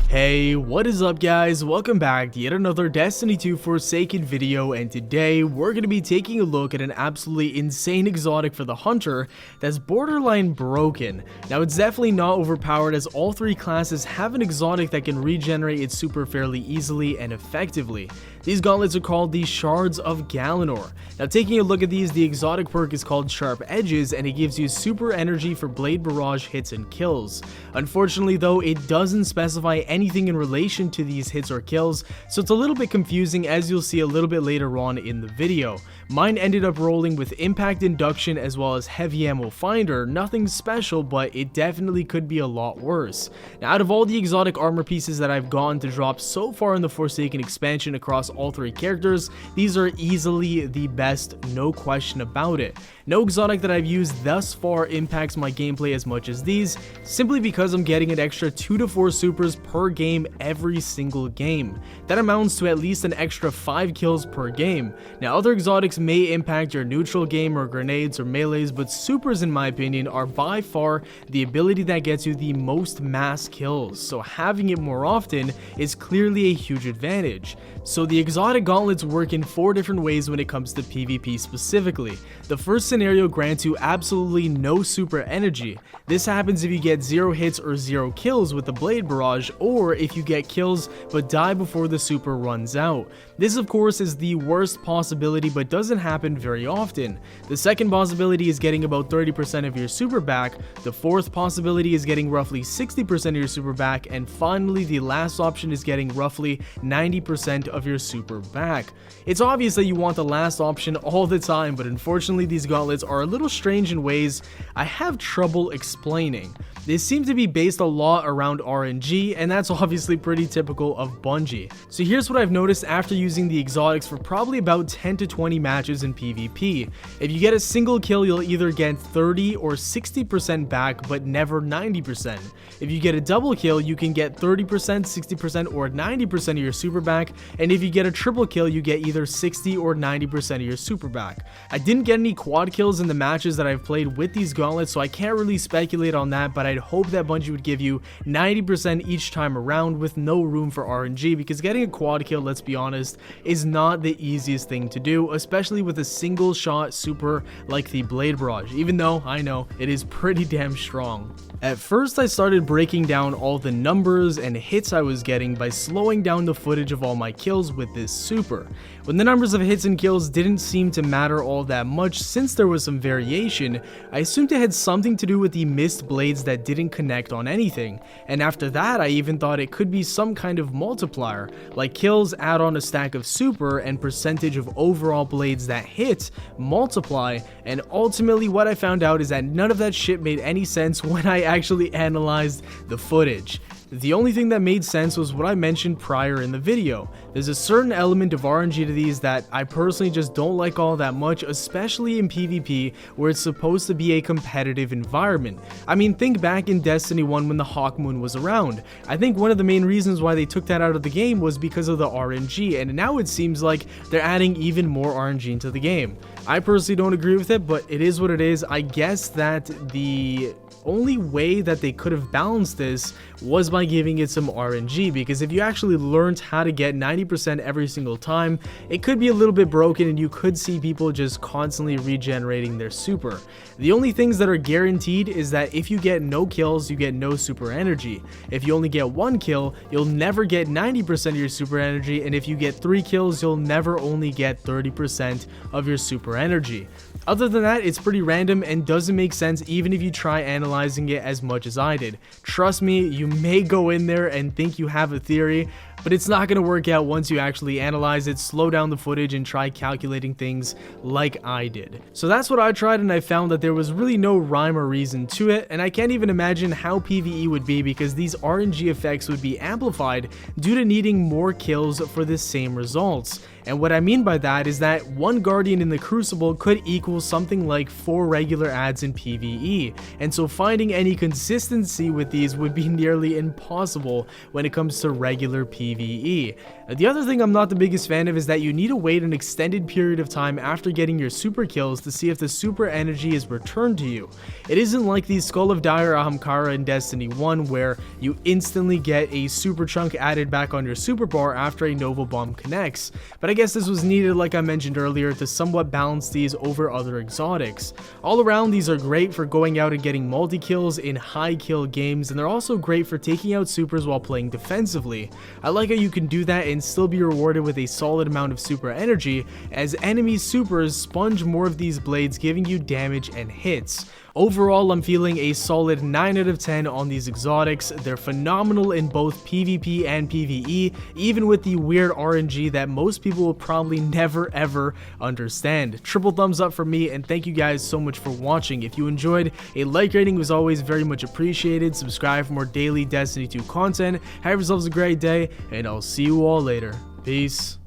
Hey, what is up guys? Welcome back to yet another Destiny 2 Forsaken video, and today we're going to be taking a look at an absolutely insane exotic for the Hunter that's borderline broken. Now it's definitely not overpowered, as all three classes have an exotic that can regenerate its super fairly easily and effectively. These gauntlets are called the Shards of Galanor. Now taking a look at these, the exotic perk is called Sharp Edges, and it gives you super energy for blade barrage hits and kills. Unfortunately though, it doesn't specify anything in relation to these hits or kills, so it's a little bit confusing, as you'll see a little bit later on in the video. Mine ended up rolling with impact induction as well as heavy ammo finder. Nothing special, but it definitely could be a lot worse. Now out of all the exotic armor pieces that I've gotten to drop so far in the Forsaken expansion across all three characters, these are easily the best, no question about it. No exotic that I've used thus far impacts my gameplay as much as these, simply because I'm getting an extra 2 to 4 supers per game every single game. That amounts to at least an extra 5 kills per game. Now other exotics may impact your neutral game or grenades or melees, but supers in my opinion are by far the ability that gets you the most mass kills, so having it more often is clearly a huge advantage. So the exotic gauntlets work in 4 different ways when it comes to PvP specifically. The first scenario grants you absolutely no super energy. This happens if you get 0 hits or 0 kills with the blade barrage, or if you get kills but die before the super runs out. This of course is the worst possibility, but doesn't happen very often. The second possibility is getting about 30% of your super back. The fourth possibility is getting roughly 60% of your super back, and finally the last option is getting roughly 90% of your super back. It's obvious that you want the last option all the time, but unfortunately these gauntlets are a little strange in ways I have trouble explaining. They seem to be based a lot around RNG, and that's obviously pretty typical of Bungie. So here's what I've noticed after using the exotics for probably about 10 to 20 matches in PvP. If you get a single kill, you'll either get 30 or 60% back, but never 90%. If you get a double kill, you can get 30%, 60%, or 90% of your super back, and if you get a triple kill, you get either 60 or 90% of your super back. I didn't get any quad kills in the matches that I've played with these gauntlets, so I can't really speculate on that, but I'd hope that Bungie would give you 90% each time around with no room for RNG, because getting a quad kill, let's be honest, is not the easiest thing to do, especially with a single shot super like the blade barrage, even though I know it is pretty damn strong. At first I started breaking down all the numbers and hits I was getting by slowing down the footage of all my kills with this super. When the numbers of hits and kills didn't seem to matter all that much, since there was some variation, I assumed it had something to do with the missed blades that didn't connect on anything, and after that I even thought it could be some kind of multiplier, like kills add on a stack of super and percentage of overall blades that hit multiply, and ultimately what I found out is that none of that shit made any sense when I actually analyzed the footage. The only thing that made sense was what I mentioned prior in the video. There's a certain element of RNG to these that I personally just don't like all that much, especially in PvP where it's supposed to be a competitive environment. I mean, think back in Destiny 1 when the Hawk Moon was around. I think one of the main reasons why they took that out of the game was because of the RNG, and now it seems like they're adding even more RNG into the game. I personally don't agree with it, but it is what it is. I guess that the only way that they could have balanced this was by giving it some RNG, because if you actually learned how to get 90% every single time, it could be a little bit broken and you could see people just constantly regenerating their super. The only things that are guaranteed is that if you get no kills, you get no super energy. If you only get 1 kill, you'll never get 90% of your super energy, and if you get 3 kills, you'll never only get 30% of your super energy. Other than that, it's pretty random and doesn't make sense even if you try analyzing it as much as I did. Trust me, you may go in there and think you have a theory, but it's not going to work out once you actually analyze it, slow down the footage, and try calculating things like I did. So that's what I tried, and I found that there was really no rhyme or reason to it, and I can't even imagine how PvE would be, because these RNG effects would be amplified due to needing more kills for the same results. And what I mean by that is that 1 Guardian in the Crucible could equal something like 4 regular adds in PvE, and so finding any consistency with these would be nearly impossible when it comes to regular PvE. The other thing I'm not the biggest fan of is that you need to wait an extended period of time after getting your super kills to see if the super energy is returned to you. It isn't like the Skull of Dire Ahamkara in Destiny 1 where you instantly get a super chunk added back on your super bar after a Nova Bomb connects, but I guess this was needed, like I mentioned earlier, to somewhat balance these over other exotics. All around, these are great for going out and getting multi-kills in high kill games, and they're also great for taking out supers while playing defensively. I like how you can do that and still be rewarded with a solid amount of super energy, as enemy supers sponge more of these blades, giving you damage and hits. Overall, I'm feeling a solid 9 out of 10 on these exotics. They're phenomenal in both PvP and PvE, even with the weird RNG that most people will probably never ever understand. Triple thumbs up for me, and thank you guys so much for watching. If you enjoyed, a like rating was always very much appreciated. Subscribe for more daily Destiny 2 content. Have yourselves a great day, and I'll see you all later. Peace.